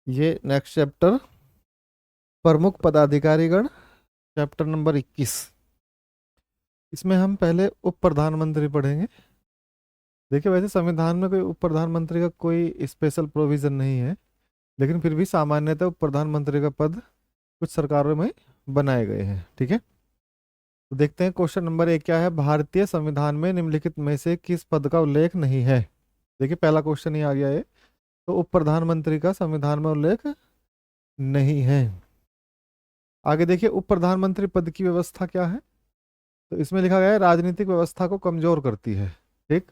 ये next chapter प्रमुख पदाधिकारीगण, chapter number 21। इसमें हम पहले उप प्रधानमंत्री पढ़ेंगे। देखिए, वैसे संविधान में कोई उप प्रधानमंत्री का कोई स्पेशल प्रोविजन नहीं है, लेकिन फिर भी सामान्यतः उप प्रधानमंत्री का पद कुछ सरकारों में बनाए गए हैं। ठीक है, तो देखते हैं क्वेश्चन नंबर 1 क्या है। भारतीय संविधान में निम्नलिखित में से किस पद का उल्लेख नहीं है। देखिए, पहला क्वेश्चन ही आ गया है। तो उप प्रधानमंत्री का संविधान में उल्लेख नहीं है। आगे देखिए, उप प्रधानमंत्री पद की व्यवस्था क्या है। तो इसमें लिखा गया है राजनीतिक व्यवस्था को कमजोर करती है। ठीक।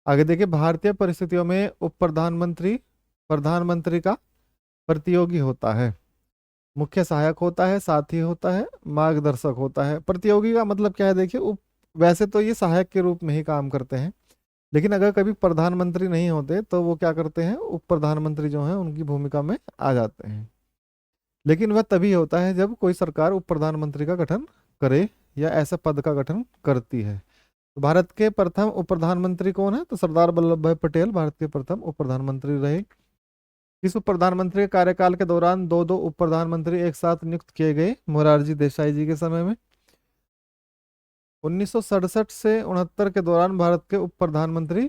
आगे देखिए, भारतीय परिस्थितियों में उप प्रधानमंत्री प्रधानमंत्री का प्रतियोगी होता है, मुख्य सहायक होता है, साथी होता है, मार्गदर्शक होता है। प्रतियोगी का मतलब क्या है। देखिए, उप वैसे तो ये सहायक के रूप में ही काम करते हैं, लेकिन अगर कभी प्रधानमंत्री नहीं होते तो वो क्या करते हैं, उप प्रधानमंत्री जो है उनकी भूमिका में आ जाते हैं। लेकिन वह तभी होता है जब कोई सरकार उप प्रधानमंत्री का गठन करे या ऐसे पद का गठन करती है। तो भारत के प्रथम उप प्रधानमंत्री कौन है। तो सरदार वल्लभ भाई पटेल भारत के प्रथम उप प्रधानमंत्री रहे। इस उप प्रधानमंत्री के कार्यकाल के दौरान दो दो उप प्रधानमंत्री एक साथ नियुक्त किए गए। मोरारजी देसाई जी के समय में 1967 से 69 के दौरान भारत के उप प्रधानमंत्री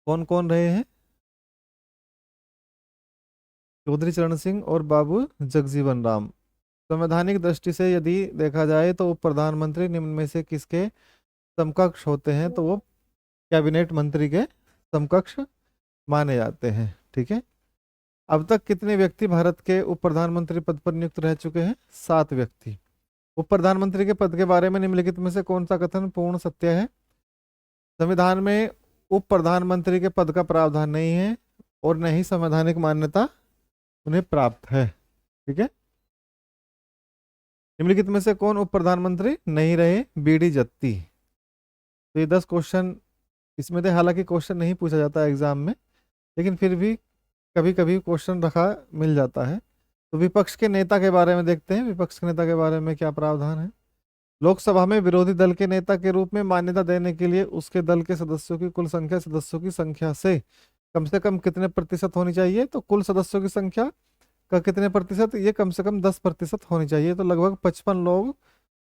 कौन कौन रहे हैं। चौधरी चरण सिंह और बाबू जगजीवन राम। संवैधानिक दृष्टि से यदि देखा जाए तो उप प्रधानमंत्री निम्न में से किसके समकक्ष होते हैं। तो वो कैबिनेट मंत्री के समकक्ष माने जाते हैं। ठीक है, अब तक कितने व्यक्ति भारत के उप प्रधानमंत्री पद पर नियुक्त रह चुके हैं। 7 व्यक्ति। उप प्रधानमंत्री के पद के बारे में निम्नलिखित में से कौन सा कथन पूर्ण सत्य है। संविधान में उप प्रधानमंत्री के पद का प्रावधान नहीं है और न ही संवैधानिक मान्यता उन्हें प्राप्त है। ठीक है, निम्नलिखित में से कौन उप प्रधानमंत्री नहीं रहे। बीडी जत्ती। तो ये 10 क्वेश्चन इसमें थे। हालांकि क्वेश्चन नहीं पूछा जाता एग्जाम में, लेकिन फिर भी कभी कभी क्वेश्चन रखा मिल जाता है। तो विपक्ष के नेता के बारे में देखते हैं। विपक्ष के नेता के बारे में क्या प्रावधान है। लोकसभा में विरोधी दल के नेता के रूप में मान्यता देने के लिए उसके दल के सदस्यों की कुल संख्या सदस्यों की संख्या से कम कितने प्रतिशत होनी चाहिए। तो कुल सदस्यों की संख्या का कितने प्रतिशत, ये कम से कम 10% होनी चाहिए। तो लगभग 55 लोग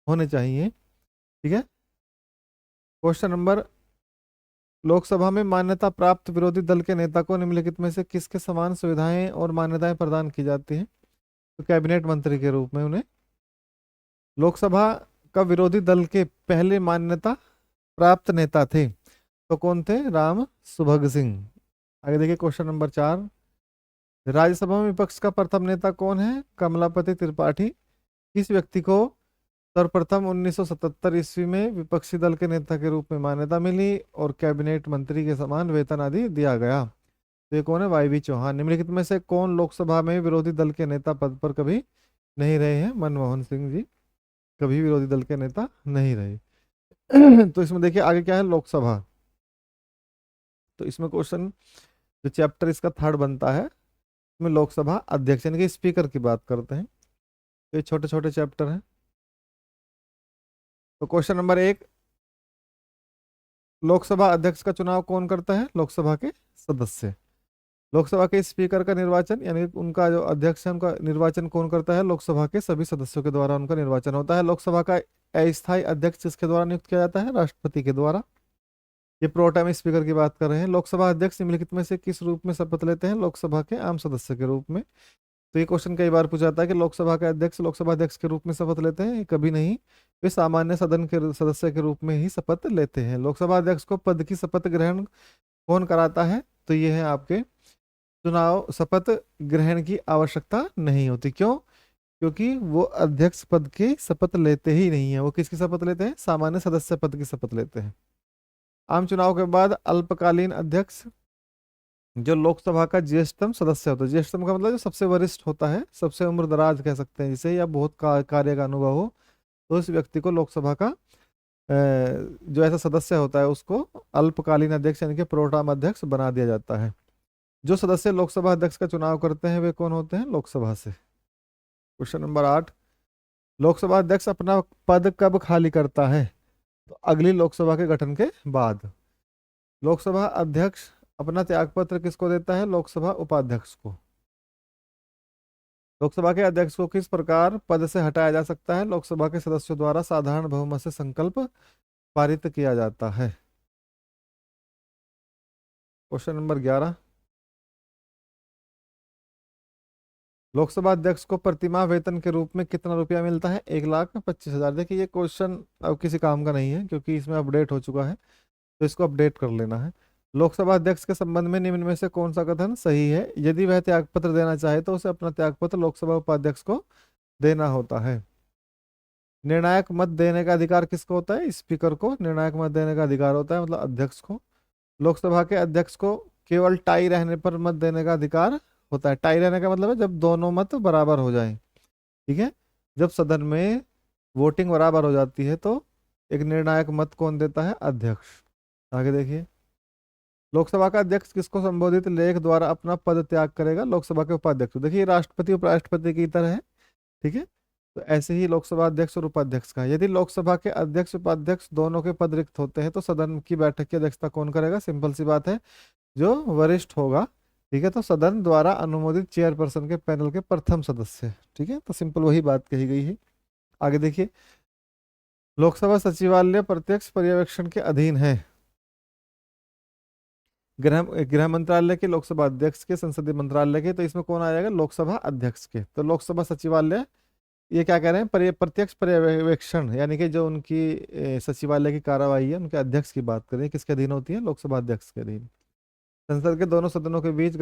होने चाहिए। ठीक है, क्वेश्चन नंबर, लोकसभा में मान्यता प्राप्त विरोधी दल के नेता को निम्नलिखित में से किसके समान सुविधाएं और मान्यताएं प्रदान की जाती हैं। तो कैबिनेट मंत्री के रूप में उन्हें। लोकसभा का विरोधी दल के पहले मान्यता प्राप्त नेता थे तो कौन थे। राम सुभग सिंह। आगे देखिए, क्वेश्चन नंबर 4, राज्यसभा में विपक्ष का प्रथम नेता कौन है। कमलापति त्रिपाठी। इस व्यक्ति को सर्वप्रथम 1977 ईस्वी में विपक्षी दल के नेता के रूप में मान्यता मिली और कैबिनेट मंत्री के समान वेतन आदि दिया गया। तो ये कौन है। Y B Chauhan. निम्नलिखित में से कौन लोकसभा में विरोधी दल के नेता पद पर कभी नहीं रहे हैं। मनमोहन सिंह जी कभी विरोधी दल के नेता नहीं रहे। तो इसमें देखिए आगे क्या है, लोकसभा। तो इसमें क्वेश्चन जो चैप्टर इसका थर्ड बनता है, इसमें लोकसभा अध्यक्ष यानी कि स्पीकर की बात करते हैं। तो ये छोटे छोटे चैप्टर हैं। तो क्वेश्चन नंबर 1, लोकसभा अध्यक्ष का चुनाव कौन करता है। लोकसभा के सदस्य। लोकसभा के स्पीकर का निर्वाचन यानी कि उनका जो अध्यक्ष है उनका निर्वाचन कौन करता है। लोकसभा के सभी सदस्यों के द्वारा उनका निर्वाचन होता है। लोकसभा का अस्थायी अध्यक्ष किसके द्वारा नियुक्त किया जाता है। राष्ट्रपति के द्वारा। ये प्रो टाइम स्पीकर की बात कर रहे हैं। लोकसभा अध्यक्ष निम्नलिखित में से किस रूप में शपथ लेते हैं। लोकसभा के आम सदस्य के रूप में। तो ये क्वेश्चन कई बार पूछा जाता है कि लोकसभा के अध्यक्ष लोकसभा अध्यक्ष के रूप में शपथ लेते हैं। ये कभी नहीं, वे सामान्य सदन के सदस्य के रूप में ही शपथ लेते हैं। लोकसभा अध्यक्ष को पद की शपथ ग्रहण कौन कराता है। तो ये है आपके चुनाव। शपथ ग्रहण की आवश्यकता नहीं होती। क्यों। क्योंकि वो अध्यक्ष पद की शपथ लेते ही नहीं है। वो किसकी शपथ लेते हैं। सामान्य सदस्य पद की शपथ लेते हैं। आम चुनाव के बाद अल्पकालीन अध्यक्ष जो लोकसभा का ज्येष्ठतम सदस्य होता है। ज्येष्ठतम का मतलब जो सबसे वरिष्ठ होता है, सबसे उम्र दराज कह सकते हैं जिसे, या बहुत कार्य का अनुभव हो, तो उस व्यक्ति को लोकसभा का जो ऐसा सदस्य होता है उसको अल्पकालीन अध्यक्ष यानी कि प्रोटाम अध्यक्ष बना दिया जाता है। जो सदस्य लोकसभा अध्यक्ष का चुनाव करते हैं वे कौन होते हैं। लोकसभा से। क्वेश्चन नंबर 8, लोकसभा अध्यक्ष अपना पद कब खाली करता है। तो अगली लोकसभा के गठन के बाद। लोकसभा अध्यक्ष अपना त्यागपत्र किसको देता है? लोकसभा उपाध्यक्ष को। लोकसभा के अध्यक्ष को किस प्रकार पद से हटाया जा सकता है? लोकसभा के सदस्यों द्वारा साधारण बहुमत से संकल्प पारित किया जाता है। क्वेश्चन नंबर 11, लोकसभा अध्यक्ष को प्रतिमाह वेतन के रूप में कितना रुपया मिलता है? 1,25,000। देखिए ये क्वेश्चन अब किसी काम का नहीं है क्योंकि इसमें अपडेट हो चुका है, तो इसको अपडेट कर लेना है। लोकसभा अध्यक्ष के संबंध में निम्न में से कौन सा कथन सही है? यदि वह त्यागपत्र देना चाहे तो उसे अपना त्यागपत्र लोकसभा उपाध्यक्ष को देना होता है। निर्णायक मत देने का अधिकार किसको होता है? स्पीकर को निर्णायक मत देने का अधिकार होता है, मतलब अध्यक्ष को। लोकसभा के अध्यक्ष को केवल टाई रहने पर मत देने का अधिकार होता है। टाई रहने का मतलब है जब दोनों मत बराबर हो जाएं, ठीक है। जब सदन में वोटिंग बराबर हो जाती है तो एक निर्णायक मत कौन देता है? अध्यक्ष। आगे देखिए, लोकसभा का अध्यक्ष किसको संबोधित लेख द्वारा अपना पद त्याग करेगा? लोकसभा के उपाध्यक्ष। देखिए राष्ट्रपति उपराष्ट्रपति की तरह है, ठीक है। तो ऐसे ही लोकसभा अध्यक्ष और उपाध्यक्ष का, यदि लोकसभा के अध्यक्ष उपाध्यक्ष दोनों के पद रिक्त होते हैं तो सदन की बैठक की अध्यक्षता कौन करेगा? सिंपल सी बात है, जो वरिष्ठ होगा, ठीक है। तो सदन द्वारा अनुमोदित चेयरपर्सन के पैनल के प्रथम सदस्य, ठीक है। तो सिंपल वही बात कही गई है। आगे देखिए, लोकसभा सचिवालय प्रत्यक्ष पर्यवेक्षण के अधीन है। गृह मंत्रालय के, लोकसभा अध्यक्ष के, संसदीय मंत्रालय के। तो इसमें कौन आ जाएगा? लोकसभा अध्यक्ष के। तो लोकसभा सचिवालय ये क्या कह रहे हैं? प्रत्यक्ष पर्यवेक्षण, यानी कि जो उनकी सचिवालय की कार्यवाही है उनके अध्यक्ष की बात करें, किसके अधीन होती है? लोकसभा अध्यक्ष के अधीन। संसद के दोनों सदनों के बीच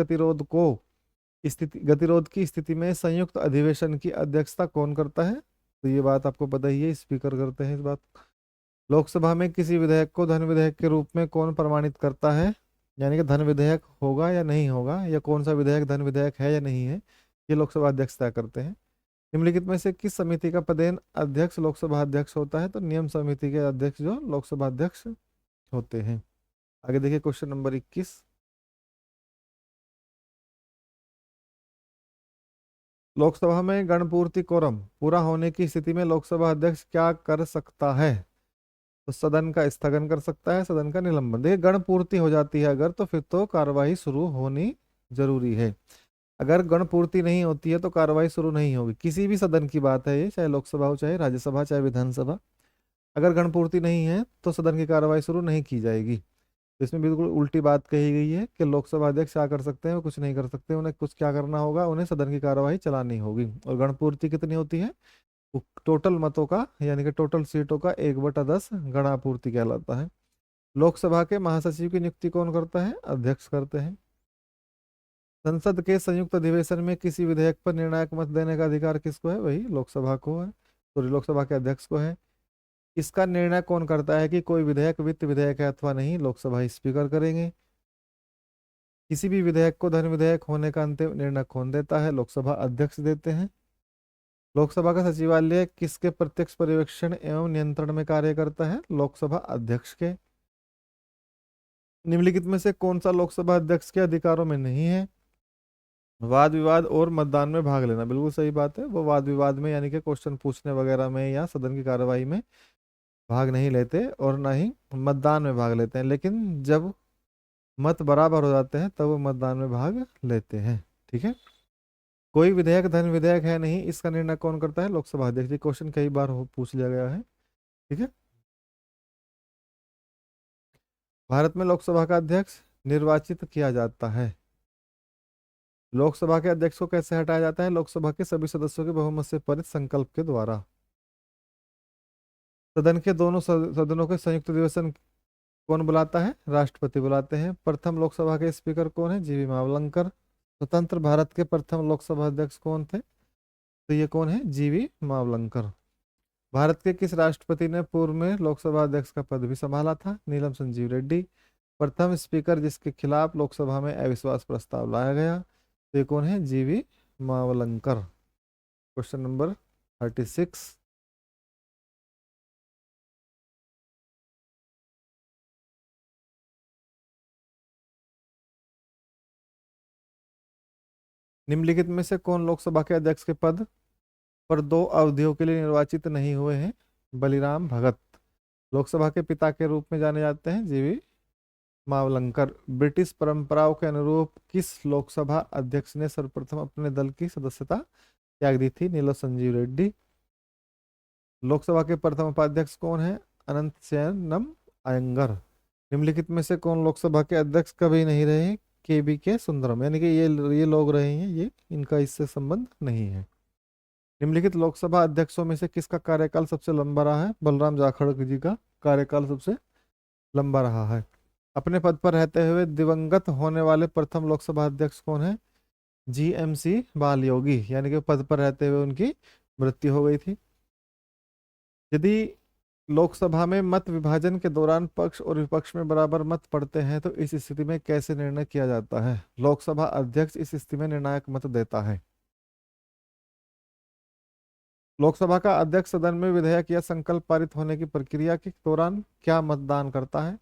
गतिरोध की स्थिति में संयुक्त अधिवेशन की अध्यक्षता कौन करता है? तो ये बात आपको पता ही है, स्पीकर करते हैं इस बात। लोकसभा में किसी विधेयक को धन विधेयक के रूप में कौन प्रमाणित करता है? यानी कि धन विधेयक होगा या नहीं होगा, या कौन सा विधेयक धन विधेयक है या नहीं है, ये लोकसभा अध्यक्ष तय करते हैं। निम्नलिखित में से किस समिति का पदेन अध्यक्ष लोकसभा अध्यक्ष होता है? तो नियम समिति के अध्यक्ष जो लोकसभा अध्यक्ष होते हैं। आगे देखिए, क्वेश्चन नंबर 21, लोकसभा में गणपूर्ति कोरम पूरा होने की स्थिति में लोकसभा अध्यक्ष क्या कर सकता है? तो सदन का स्थगन कर सकता है, सदन का निलंबन। देखिए गणपूर्ति हो जाती है अगर, तो फिर तो कार्यवाही शुरू होनी जरूरी है। अगर गणपूर्ति नहीं होती है तो कार्रवाई शुरू नहीं होगी। किसी भी सदन की बात है ये, चाहे लोकसभा हो, चाहे राज्यसभा, चाहे विधानसभा। अगर गणपूर्ति नहीं है तो सदन की कार्रवाई शुरू नहीं की जाएगी। तो इसमें बिल्कुल उल्टी बात कही गई है कि लोकसभा अध्यक्ष क्या कर सकते हैं? वो कुछ नहीं कर सकते। उन्हें कुछ क्या करना होगा? उन्हें सदन की कार्रवाई चलानी होगी। और गणपूर्ति कितनी होती है? टोटल मतों का, यानी कि टोटल सीटों का 1/10 गणापूर्ति कहलाता है। लोकसभा के महासचिव की नियुक्ति कौन करता है? अध्यक्ष करते हैं। संसद के संयुक्त अधिवेशन में किसी विधेयक पर निर्णायक मत देने का अधिकार किसको है? वही लोकसभा को है, सॉरी लोकसभा के अध्यक्ष को है। इसका निर्णय कौन करता है कि कोई विधेयक वित्त विधेयक है अथवा नहीं? लोकसभा स्पीकर करेंगे। किसी भी विधेयक को धन विधेयक होने का अंतिम निर्णय कौन देता है? लोकसभा अध्यक्ष देते हैं। लोकसभा का सचिवालय किसके प्रत्यक्ष पर्यवेक्षण एवं नियंत्रण में कार्य करता है? लोकसभा अध्यक्ष के। निम्नलिखित में से कौन सा लोकसभा अध्यक्ष के अधिकारों में नहीं है? वाद विवाद और मतदान में भाग लेना। बिल्कुल सही बात है, वो वाद विवाद में, यानी कि क्वेश्चन पूछने वगैरह में या सदन की कार्यवाही में भाग नहीं लेते, और ना ही मतदान में भाग लेते हैं। लेकिन जब मत बराबर हो जाते हैं तब वो मतदान में भाग लेते हैं, ठीक है। कोई विधेयक धन विधेयक है नहीं, इसका निर्णय कौन करता है? लोकसभा अध्यक्ष। ये क्वेश्चन कई बार पूछ लिया गया है, ठीक है। भारत में लोकसभा का अध्यक्ष निर्वाचित किया जाता है। लोकसभा के अध्यक्ष को कैसे हटाया जाता है? लोकसभा के सभी सदस्यों के बहुमत से पारित संकल्प के द्वारा। सदन के दोनों सदनों के संयुक्त अधिवेशन कौन बुलाता है? राष्ट्रपति बुलाते हैं। प्रथम लोकसभा के स्पीकर कौन है? जीवी मावलंकर। स्वतंत्र भारत के प्रथम लोकसभा अध्यक्ष कौन थे? तो ये कौन है? जीवी मावलंकर। भारत के किस राष्ट्रपति ने पूर्व में लोकसभा अध्यक्ष का पद भी संभाला था? नीलम संजीव रेड्डी। प्रथम स्पीकर जिसके खिलाफ लोकसभा में अविश्वास प्रस्ताव लाया गया, तो ये कौन है? जीवी मावलंकर। क्वेश्चन नंबर 36, निम्नलिखित में से कौन लोकसभा के अध्यक्ष के पद पर 2 अवधियों के लिए निर्वाचित नहीं हुए हैं? बलिराम भगत। लोकसभा के पिता के रूप में जाने जाते हैं जीवी मावलंकर। ब्रिटिश परंपराओं के अनुरूप किस लोकसभा अध्यक्ष ने सर्वप्रथम अपने दल की सदस्यता त्याग दी थी? नीलो संजीव रेड्डी। लोकसभा के प्रथम उपाध्यक्ष कौन है? अनंत शयनम अयंगर। निम्नलिखित में से कौन लोकसभा के अध्यक्ष कभी नहीं रहे? केबी के सुंदरम। यानी कि ये लोग रहे हैं, ये इनका इससे संबंध नहीं है। निम्नलिखित लोकसभा अध्यक्षों में से किसका कार्यकाल सबसे लंबा रहा है? बलराम जाखड़ जी का कार्यकाल सबसे लंबा रहा है। अपने पद पर रहते हुए दिवंगत होने वाले प्रथम लोकसभा अध्यक्ष कौन है? जीएमसी बालयोगी। यानी कि पद पर रहते हुए उनकी मृत्यु हो गई थी। यदि लोकसभा में मत विभाजन के दौरान पक्ष और विपक्ष में बराबर मत पड़ते हैं तो इस स्थिति में कैसे निर्णय किया जाता है? लोकसभा अध्यक्ष इस स्थिति में निर्णायक मत देता है। लोकसभा का अध्यक्ष सदन में विधेयक या संकल्प पारित होने की प्रक्रिया के दौरान क्या मतदान करता है?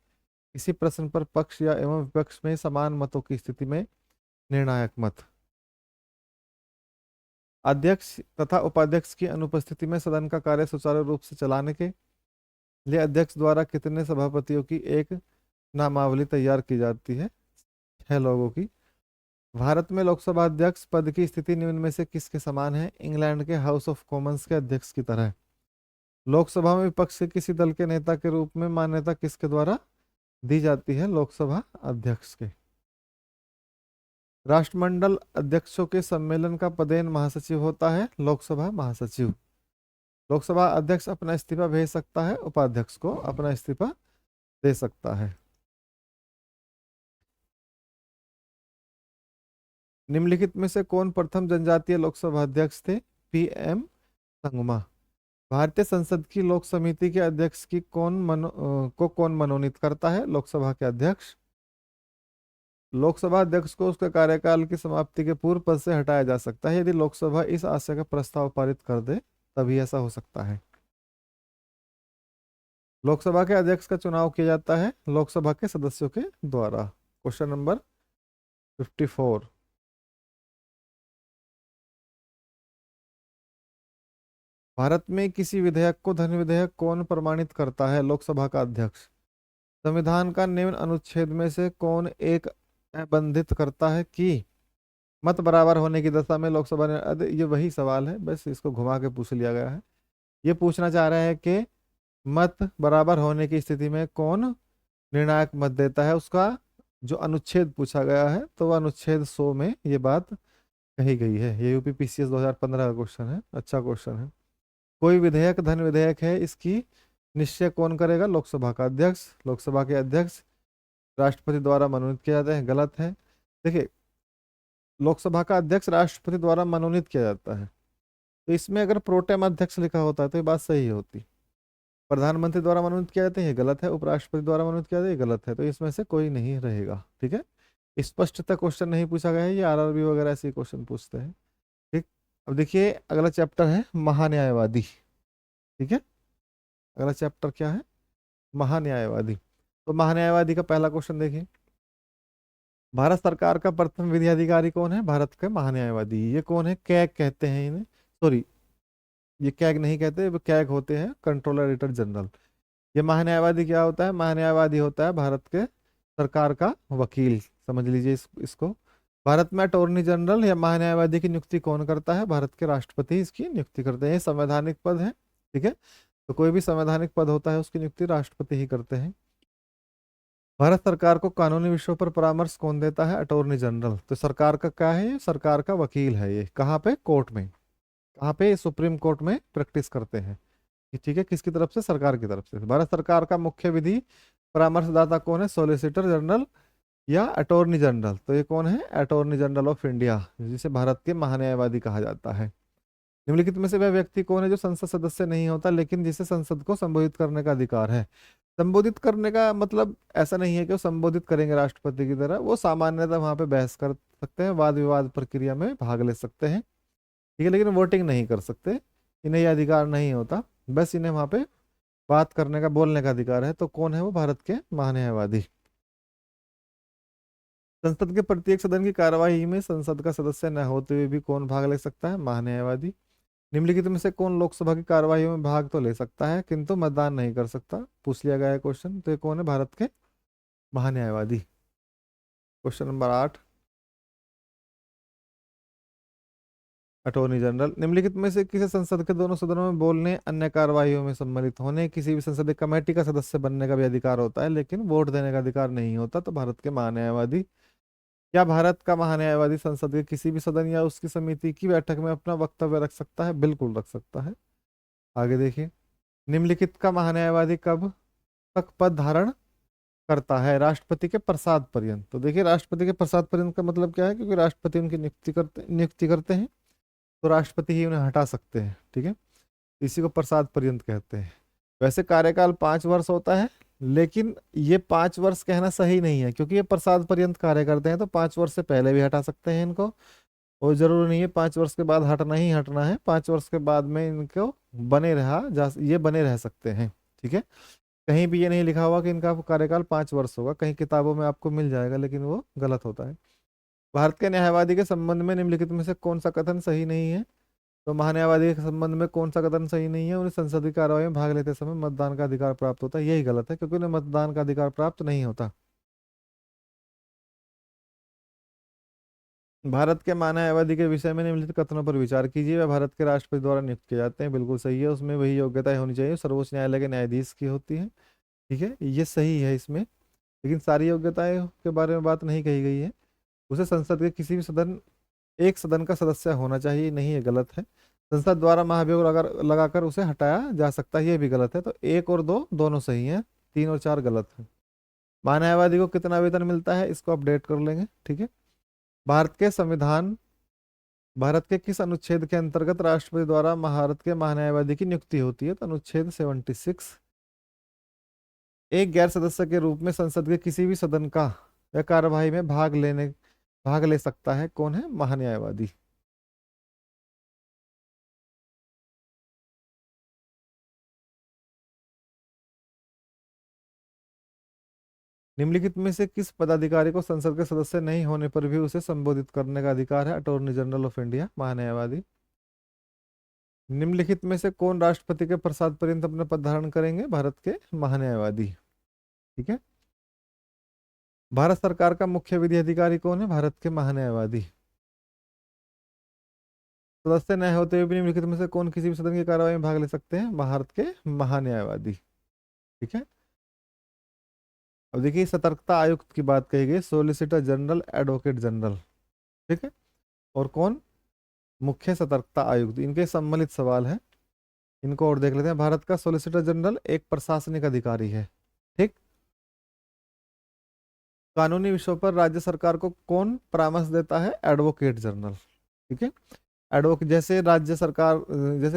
इसी प्रश्न पर पक्ष या एवं विपक्ष में समान मतों की स्थिति में निर्णायक मत। अध्यक्ष तथा उपाध्यक्ष की अनुपस्थिति में सदन का कार्य सुचारू रूप से चलाने के लिए अध्यक्ष द्वारा कितने सभापतियों की एक नामावली तैयार की जाती है? 6 लोगों की। भारत में लोकसभा अध्यक्ष पद की स्थिति निम्न में से किसके समान है? इंग्लैंड के हाउस ऑफ कॉमन्स के अध्यक्ष की तरह। लोकसभा में विपक्ष के किसी दल के नेता के रूप में मान्यता किसके द्वारा दी जाती है? लोकसभा अध्यक्ष के। राष्ट्रमंडल अध्यक्षों के सम्मेलन का पदेन महासचिव होता है? लोकसभा महासचिव। लोकसभा अध्यक्ष अपना इस्तीफा भेज सकता है, उपाध्यक्ष को अपना इस्तीफा दे सकता है। निम्नलिखित में से कौन प्रथम जनजातीय लोकसभा अध्यक्ष थे? पीएम संगमा। भारतीय संसद की लोक समिति के अध्यक्ष की कौन मनोनीत करता है? लोकसभा के अध्यक्ष। लोकसभा अध्यक्ष को उसके कार्यकाल की समाप्ति के पूर्व पद से हटाया जा सकता है यदि लोकसभा इस आशय का प्रस्ताव पारित कर दे, तभी ऐसा हो सकता है। लोकसभा के अध्यक्ष का चुनाव किया जाता है लोकसभा के सदस्यों के द्वारा। Question number 54। भारत में किसी विधेयक को धन विधेयक कौन प्रमाणित करता है? लोकसभा का अध्यक्ष। संविधान का निम्न अनुच्छेद में से कौन एक निबंधित करता है कि मत बराबर होने की दशा में लोकसभा ने ये वही सवाल है, बस इसको घुमा के पूछ लिया गया है। ये पूछना चाह रहे हैं कि मत बराबर होने की स्थिति में कौन निर्णायक मत देता है, उसका जो अनुच्छेद पूछा गया है, तो वह अनुच्छेद 100 में ये बात कही गई है। ये यूपी पीसीएस 2015 का क्वेश्चन है, अच्छा क्वेश्चन है। कोई विधेयक धन विधेयक है, इसकी निश्चय कौन करेगा? लोकसभा का अध्यक्ष। लोकसभा के अध्यक्ष राष्ट्रपति द्वारा मनोनीत किया जाता है, गलत है। देखिए, लोकसभा का अध्यक्ष राष्ट्रपति द्वारा मनोनीत किया जाता है, तो इसमें अगर प्रोटेम अध्यक्ष लिखा होता है तो ये बात सही होती। प्रधानमंत्री द्वारा मनोनीत किया जाता है, ये गलत है। उपराष्ट्रपति द्वारा मनोनीत किया जाता है, ये गलत है। तो इसमें से कोई नहीं रहेगा, ठीक है। स्पष्टतः क्वेश्चन नहीं पूछा गया है, ये आरआरबी वगैरह ऐसे क्वेश्चन पूछते हैं, ठीक। अब देखिए, अगला चैप्टर है महान्यायवादी, ठीक है। अगला चैप्टर क्या है? महान्यायवादी। तो महान्यायवादी का पहला क्वेश्चन देखिए, भारत सरकार का प्रथम विधि अधिकारी कौन है? भारत के महान्यायवादी। ये कौन है? कैग कहते हैं इन्हें, सॉरी ये कैग नहीं कहते, वो कैग होते हैं कंट्रोलर एडिटर जनरल। ये महान्यायवादी क्या होता है? महान्यायवादी होता है भारत के सरकार का वकील, समझ लीजिए इसको। भारत में अटॉर्नी जनरल या महान्यायवादी की नियुक्ति कौन करता है? भारत के राष्ट्रपति इसकी नियुक्ति करते हैं। ये संवैधानिक पद है, ठीक है। तो कोई भी संवैधानिक पद होता है उसकी नियुक्ति राष्ट्रपति ही करते हैं। भारत सरकार को कानूनी विषयों पर परामर्श कौन देता है? Attorney general. तो सरकार का क्या है? ये सरकार का वकील है। ये कहाँ पे? कोर्ट में। कहाँ पे? सुप्रीम कोर्ट में प्रैक्टिस करते हैं, ठीक है। किसकी तरफ से? सरकार की तरफ से। भारत सरकार का मुख्य विधि परामर्शदाता कौन है? सॉलिसिटर जनरल या अटॉर्नी जनरल। तो ये कौन है? अटॉर्नी जनरल ऑफ इंडिया, जिसे भारत के महान्यायवादी कहा जाता है। निम्नलिखित में से वह व्यक्ति कौन है जो संसद सदस्य नहीं होता लेकिन जिसे संसद को संबोधित करने का अधिकार है? संबोधित करने का मतलब ऐसा नहीं है कि वो संबोधित करेंगे राष्ट्रपति की तरह, वो सामान्यतः वहां पे बहस कर सकते हैं, वाद विवाद प्रक्रिया में भाग ले सकते हैं, ठीक है, लेकिन वोटिंग नहीं कर सकते। इन्हें यह अधिकार नहीं होता, बस इन्हें वहां पे बात करने का, बोलने का अधिकार है। तो कौन है वो? भारत के महान्यायवादी। संसद के प्रत्येक सदन की कार्यवाही में संसद का सदस्य न होते हुए भी कौन भाग ले सकता है? महान्यायवादी। निम्नलिखित में से कौन लोकसभा की कार्यवाही में भाग तो ले सकता है किंतु मतदान नहीं कर सकता? पूछ लिया गया है क्वेश्चन। तो ये कौन है? भारत के महान्यायवादी। क्वेश्चन नंबर 8, अटॉर्नी जनरल निम्नलिखित में से किसी संसद के दोनों सदनों में बोलने, अन्य कार्यवाहियों में सम्मिलित होने, किसी भी संसदीय कमेटी का सदस्य बनने का भी अधिकार होता है, लेकिन वोट देने का अधिकार नहीं होता। तो भारत के महान्यायवादी, क्या भारत का महान्यायवादी संसद के किसी भी सदन या उसकी समिति की बैठक में अपना वक्तव्य रख सकता है? बिल्कुल रख सकता है। आगे देखिए, निम्नलिखित का महान्यायवादी कब तक पद धारण करता है? राष्ट्रपति के प्रसाद पर्यंत। तो देखिए, राष्ट्रपति के प्रसाद पर्यंत का मतलब क्या है? क्योंकि राष्ट्रपति उनकी नियुक्ति करते हैं, तो राष्ट्रपति ही उन्हें हटा सकते हैं। ठीक है, इसी को प्रसाद पर्यंत कहते हैं। वैसे कार्यकाल 5 वर्ष होता है, लेकिन ये 5 वर्ष कहना सही नहीं है, क्योंकि ये प्रसाद पर्यंत कार्य करते हैं, तो 5 वर्ष से पहले भी हटा सकते हैं इनको। और जरूरी नहीं है 5 वर्ष के बाद हटना ही हटना है, 5 वर्ष के बाद में इनको ये बने रह सकते हैं। ठीक है, कहीं भी ये नहीं लिखा हुआ कि इनका कार्यकाल 5 वर्ष होगा, कहीं किताबों में आपको मिल जाएगा, लेकिन वो गलत होता है। भारत के न्यायवादी के संबंध में निम्नलिखित में से कौन सा कथन सही नहीं है? तो महान्यायवादी के संबंध में कौन सा कथन सही नहीं है? उन्हें संसदीय कार्रवाई में भाग लेते समय मतदान का अधिकार प्राप्त होता है। यही गलत है, क्योंकि उन्हें मतदान का अधिकार प्राप्त नहीं होता। भारत के महान्यायवादी के विषय में निम्नलिखित कथनों पर विचार कीजिए। वह भारत के राष्ट्रपति द्वारा नियुक्त किए जाते हैं। बिल्कुल सही है, उसमें वही योग्यताएं होनी चाहिए सर्वोच्च न्यायालय के न्यायाधीश की होती है। ठीक है, ये सही है इसमें, लेकिन सारी योग्यताएं के बारे में बात नहीं कही गई है। उसे संसद के किसी भी एक सदन का सदस्य होना चाहिए, नहीं, ये गलत है। संसद द्वारा महाभियोग लगाकर उसे हटाया जा सकता है, ये भी गलत है। तो 1 और 2 दोनों सही हैं, 3 और 4 गलत है। महान्यायवादी को कितना वेतन मिलता है? इसको अपडेट कर लेंगे। ठीक है, भारत के संविधान भारत के किस अनुच्छेद के अंतर्गत राष्ट्रपति द्वारा भारत के महान्यायवादी की नियुक्ति होती है? तो अनुच्छेद 76। एक गैर सदस्य के रूप में संसद के किसी भी सदन का या कार्यवाही में भाग ले सकता है। कौन है? महान्यायवादी। निम्नलिखित में से किस पदाधिकारी को संसद के सदस्य नहीं होने पर भी उसे संबोधित करने का अधिकार है? अटॉर्नी जनरल ऑफ इंडिया, महान्यायवादी। निम्नलिखित में से कौन राष्ट्रपति के प्रसाद पर्यंत अपना पद धारण करेंगे? भारत के महान्यायवादी। ठीक है, भारत सरकार का मुख्य विधि अधिकारी कौन है? भारत के महान्यायवादी। सदस्य न होते हुए भी निम्नलिखित में से कौन किसी भी सदन की कार्यवाही में भाग ले सकते हैं? भारत के महान्यायवादी। ठीक है, अब देखिए, सतर्कता आयुक्त की बात कही गई, सोलिसिटर जनरल, एडवोकेट जनरल। ठीक है, और कौन? मुख्य सतर्कता आयुक्त। इनके सम्मिलित सवाल है, इनको और देख लेते हैं। भारत का सोलिसिटर जनरल एक प्रशासनिक अधिकारी है। ठीक, कानूनी विषयों पर राज्य सरकार को कौन परामर्श देता है? Advocate general. ठीक है, एडवोकेट जैसे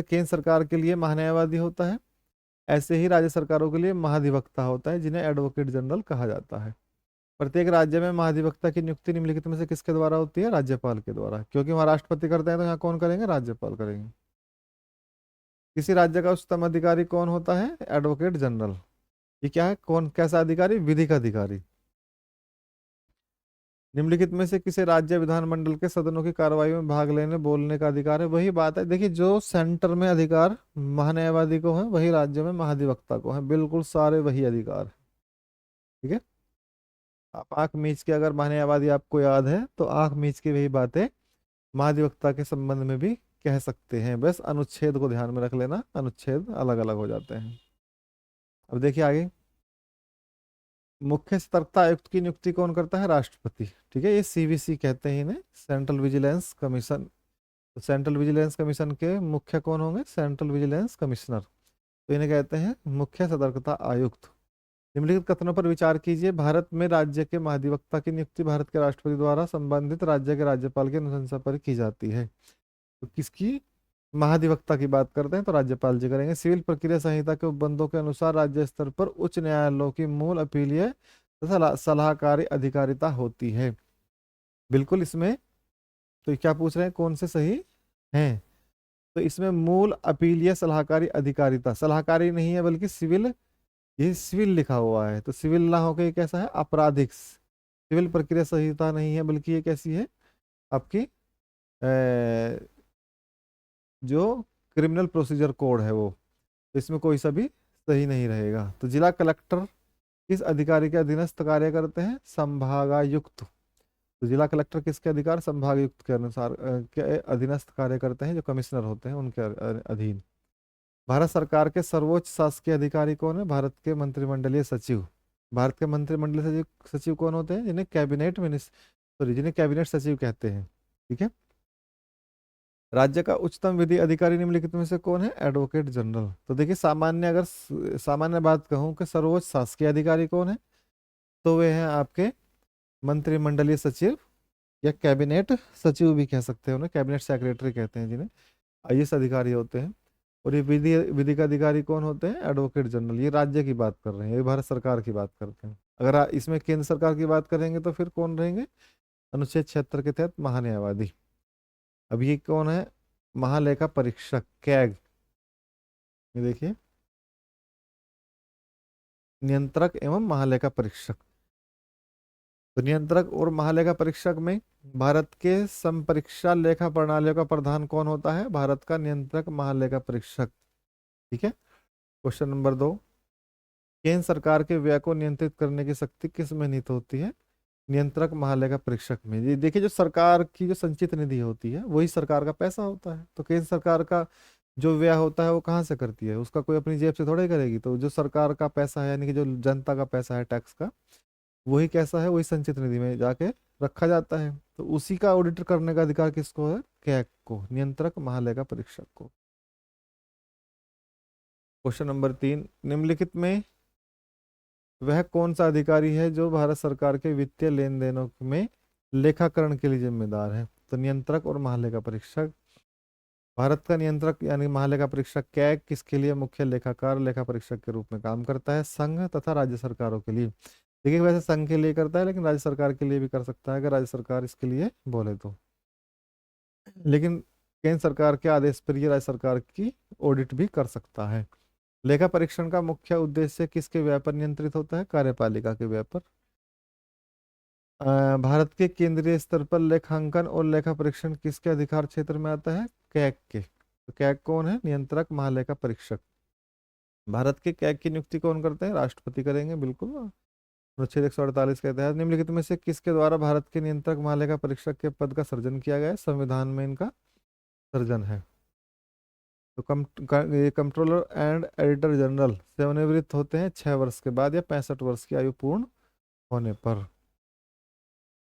केंद्र सरकार के लिए महान्यायवादी होता है, ऐसे ही राज्य सरकारों के लिए महाधिवक्ता होता है, जिन्हें एडवोकेट जनरल कहा जाता है। प्रत्येक राज्य में महाधिवक्ता की नियुक्ति निम्नलिखित में से किसके द्वारा होती है? राज्यपाल के द्वारा। क्योंकि वहाँ राष्ट्रपति करते हैं, तो यहाँ कौन करेंगे? राज्यपाल करेंगे। किसी राज्य का उच्चतम अधिकारी कौन होता है? Advocate general. ये क्या है? कौन कैसा अधिकारी? विधिक अधिकारी। निम्नलिखित में से किसी राज्य विधानमंडल के सदनों की कार्रवाई में भाग लेने बोलने का अधिकार है? वही बात है, देखिए, जो सेंटर में अधिकार महान्यायवादी को है, वही राज्य में महाधिवक्ता को है। बिल्कुल सारे वही अधिकार। ठीक है, आप आंख मीच के, अगर महान्यायवादी आपको याद है, तो आंख मीच के वही बातें महाधिवक्ता के संबंध में भी कह सकते हैं। बस अनुच्छेद को ध्यान में रख लेना, अनुच्छेद अलग अलग हो जाते हैं। अब देखिए आगे, मुख्य सतर्कता आयुक्त की नियुक्ति कौन करता है? राष्ट्रपति। ठीक है, ये सीवीसी कहते हैं इन्हें, सेंट्रल विजिलेंस कमीशन। तो सेंट्रल विजिलेंस कमीशन के मुख्य कौन होंगे? Central vigilance commissioner. तो इन्हें कहते हैं मुख्य सतर्कता आयुक्त। निम्नलिखित कथनों पर विचार कीजिए। भारत में राज्य के महाधिवक्ता की नियुक्ति भारत के राष्ट्रपति द्वारा संबंधित राज्य के राज्यपाल की अनुशंसा पर की जाती है। तो किसकी महाधिवक्ता की बात करते हैं? तो राज्यपाल जी करेंगे। सिविल प्रक्रिया संहिता के उपबंधों के अनुसार राज्य स्तर पर उच्च न्यायालयों की मूल अपीलीय तथा सलाहकारी अधिकारिता होती है। बिल्कुल, इसमें तो क्या पूछ रहे हैं, कौन से सही हैं? तो इसमें मूल अपीलीय सलाहकारी अधिकारिता, सलाहकारी नहीं है बल्कि सिविल, ये सिविल लिखा हुआ है, तो सिविल ना होकर ये कैसा है? आपराधिक। सिविल प्रक्रिया संहिता नहीं है, बल्कि ये कैसी है? आपकी जो क्रिमिनल प्रोसीजर कोड है वो। तो इसमें कोई सा भी सही नहीं रहेगा। तो जिला कलेक्टर किस अधिकारी के अधीनस्थ कार्य करते हैं? संभागायुक्त। तो जिला कलेक्टर किसके अधिकार? संभागायुक्त के अनुसार के अधीनस्थ कार्य करते हैं, जो कमिश्नर होते हैं उनके अधीन। भारत सरकार के सर्वोच्च शासकीय अधिकारी कौन है? भारत के मंत्रिमंडलीय सचिव। भारत के मंत्रिमंडलीय सचिव सचिव कौन होते हैं? जिन्हें कैबिनेट सचिव कहते हैं। ठीक है। राज्य का उच्चतम विधि अधिकारी निम्नलिखित में से कौन है? Advocate general. तो देखिए, सामान्य बात कहूं कि सर्वोच्च शासकीय अधिकारी कौन है, तो वे हैं आपके मंत्रिमंडलीय सचिव, या कैबिनेट सचिव भी कह सकते हैं उन्हें, कैबिनेट सेक्रेटरी कहते हैं जिन्हें, आईएएस अधिकारी होते हैं। और ये विधि विधि का अधिकारी कौन होते हैं? Advocate general. ये राज्य की बात कर रहे हैं, ये भारत सरकार की बात करते हैं। अगर इसमें केंद्र सरकार की बात करेंगे तो फिर कौन रहेंगे? अनुच्छेद 76 के तहत महान्यायवादी। अब ये कौन है? महालेखा परीक्षक, कैग। ये देखिए, नियंत्रक एवं महालेखा परीक्षक। तो नियंत्रक और महालेखा परीक्षक में भारत के संपरीक्षा लेखा प्रणालियों का प्रधान कौन होता है? भारत का नियंत्रक महालेखा परीक्षक। ठीक है। क्वेश्चन नंबर 2, केंद्र सरकार के व्यय को नियंत्रित करने की शक्ति किस में निहित होती है? नियंत्रक महालेखा परीक्षक में। ये देखिए, जो सरकार की जो संचित निधि होती है वही सरकार का पैसा होता है। तो केंद्र सरकार का जो व्यय होता है वो कहाँ से करती है? उसका कोई अपनी जेब से थोड़ा ही करेगी। तो जो सरकार का पैसा है, यानी कि जो जनता का पैसा है टैक्स का, वही कैसा है, वही संचित निधि में जाके रखा जाता है। तो उसी का ऑडिट करने का अधिकार किसको है? कैग को, नियंत्रक महालेखा परीक्षक को। क्वेश्चन नंबर 3, निम्नलिखित में वह कौन सा अधिकारी है जो भारत सरकार के वित्तीय लेन देनों में लेखाकरण के लिए जिम्मेदार है? तो नियंत्रक और महालेखा परीक्षक। भारत का नियंत्रक यानी महालेखा परीक्षक कैग किसके लिए मुख्य लेखाकार लेखा परीक्षक के रूप में काम करता है? संघ तथा राज्य सरकारों के लिए। देखिए, वैसे संघ के लिए करता है, लेकिन राज्य सरकार के लिए भी कर सकता है अगर राज्य सरकार इसके लिए बोले तो। लेकिन केंद्र सरकार के आदेश पर ये राज्य सरकार की ऑडिट भी कर सकता है। लेखा परीक्षण का मुख्य उद्देश्य किसके व्यय पर नियंत्रित होता है? कार्यपालिका के व्यय पर। भारत के केंद्रीय स्तर पर लेखांकन और लेखा परीक्षण किसके अधिकार क्षेत्र में आता है? कैग के। तो कैग कौन है? नियंत्रक महालेखा परीक्षक। भारत के कैग की नियुक्ति कौन करते हैं? राष्ट्रपति करेंगे, बिल्कुल। अनुच्छेद 148 के तहत निम्नलिखित में से किसके द्वारा भारत के नियंत्रक महालेखा परीक्षक के पद का सृजन किया गया है? संविधान में इनका सृजन है। तो ये कंट्रोलर एंड एडिटर जनरल सेवानिवृत्त होते हैं 6 वर्ष के बाद या 65 वर्ष की आयु पूर्ण होने पर।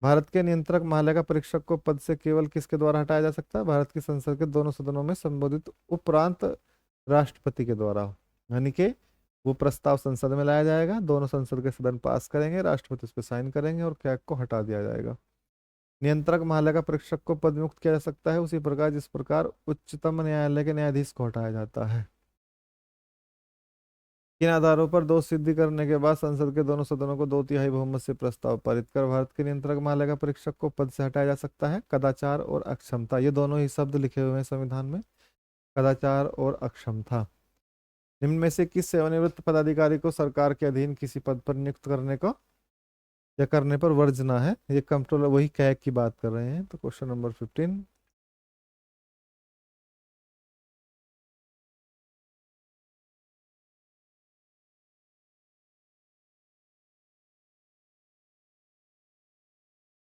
भारत के नियंत्रक महालेखा परीक्षक को पद से केवल किसके द्वारा हटाया जा सकता है? भारत की संसद के दोनों सदनों में संबोधित उपरांत राष्ट्रपति के द्वारा। यानी कि वो प्रस्ताव संसद में लाया जाएगा, दोनों संसद के सदन पास करेंगे, राष्ट्रपति उस पर साइन करेंगे और कैग को हटा दिया जाएगा। नियंत्रक महालेखा परीक्षक को पद मुक्त किया जा सकता है उसी प्रकार जिस प्रकार उच्चतम न्यायालय के न्यायाधीश को हटाया जाता है। किन आधारों पर दोष सिद्धि करने के बाद संसद के दोनों सदनों को 2/3 बहुमत से प्रस्ताव पारित कर भारत के नियंत्रक महालेखा परीक्षक को पद से हटाया जा सकता है? कदाचार और अक्षमता, ये दोनों ही शब्द लिखे हुए हैं संविधान में, कदाचार और अक्षमता। निम्न में से किस सेवानिवृत्त पदाधिकारी को सरकार के अधीन किसी पद पर नियुक्त करने को या करने पर वर्जना है? ये कंट्रोलर, वही कैग की बात कर रहे हैं। तो क्वेश्चन नंबर 15,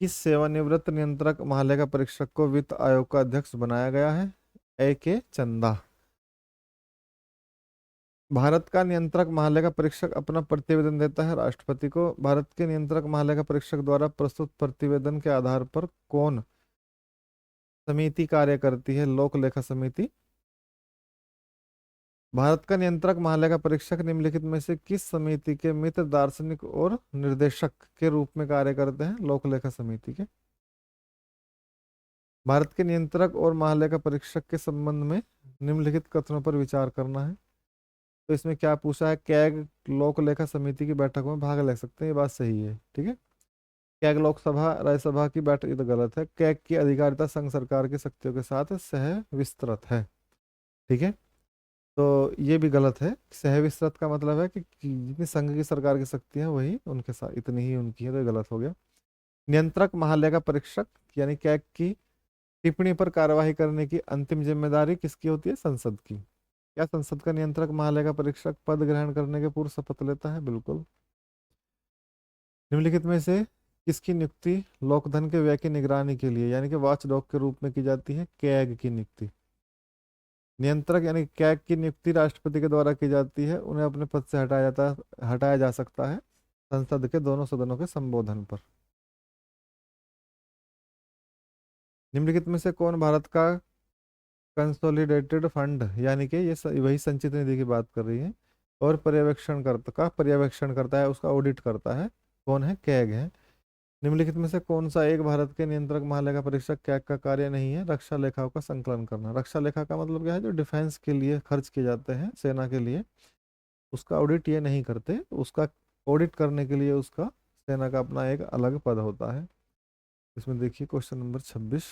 किस सेवानिवृत्त नियंत्रक महालेखा परीक्षक को वित्त आयोग का अध्यक्ष बनाया गया है? ए के चंदा। भारत का नियंत्रक महालेखा परीक्षक अपना प्रतिवेदन देता है राष्ट्रपति को। भारत के नियंत्रक महालेखा परीक्षक द्वारा प्रस्तुत प्रतिवेदन के आधार पर कौन समिति कार्य करती है? लोक लेखा समिति। भारत का नियंत्रक महालेखा परीक्षक निम्नलिखित में से किस समिति के मित्र दार्शनिक और निर्देशक के रूप में कार्य करते हैं? लोक लेखा समिति के। भारत के नियंत्रक और महालेखा परीक्षक के संबंध में निम्नलिखित कथनों पर विचार करना है। तो इसमें क्या पूछा है? कैग लोक लेखा समिति की बैठकों में भाग ले सकते हैं, ये बात सही है। ठीक है। कैग लोकसभा राज्यसभा की बैठक, ये तो गलत है। कैग की अधिकारिता संघ सरकार की शक्तियों के साथ सह विस्तृत है। ठीक है। तो ये भी गलत है। सह विस्तृत का मतलब है कि जितनी संघ की सरकार की शक्तियां वही उनके साथ इतनी ही उनकी है, तो ये गलत हो गया। नियंत्रक महालेखा परीक्षक यानी कैग की टिप्पणी पर कार्यवाही करने की अंतिम जिम्मेदारी किसकी होती है? संसद की। क्या संसद का नियंत्रक महालेखा परीक्षक पद ग्रहण करने के पूर्व शपथ लेता है? बिल्कुल। निम्नलिखित में से किसकी नियुक्ति लोकधन के व्यय की निगरानी के लिए यानी कि वॉच डॉग के रूप में की जाती है? कैग की नियुक्ति। नियंत्रक यानी कैग की नियुक्ति राष्ट्रपति के द्वारा की जाती है। उन्हें अपने पद से हटाया जा सकता है संसद के दोनों सदनों के संबोधन पर। निम्नलिखित में से कौन भारत का कंसोलिडेटेड फंड यानी कि वही संचित निधि की बात कर रही है और पर्यवेक्षण करता है, उसका ऑडिट करता है? कौन है? कैग है। निम्नलिखित में से कौन सा एक भारत के नियंत्रक महालेखा परीक्षक कैग का कार्य नहीं है? रक्षा लेखाओं का संकलन करना। रक्षा लेखा का मतलब क्या है? जो डिफेंस के लिए खर्च किए जाते हैं सेना के लिए, उसका ऑडिट ये नहीं करते। उसका ऑडिट करने के लिए उसका सेना का अपना एक अलग पद होता है। इसमें देखिए क्वेश्चन नंबर 26।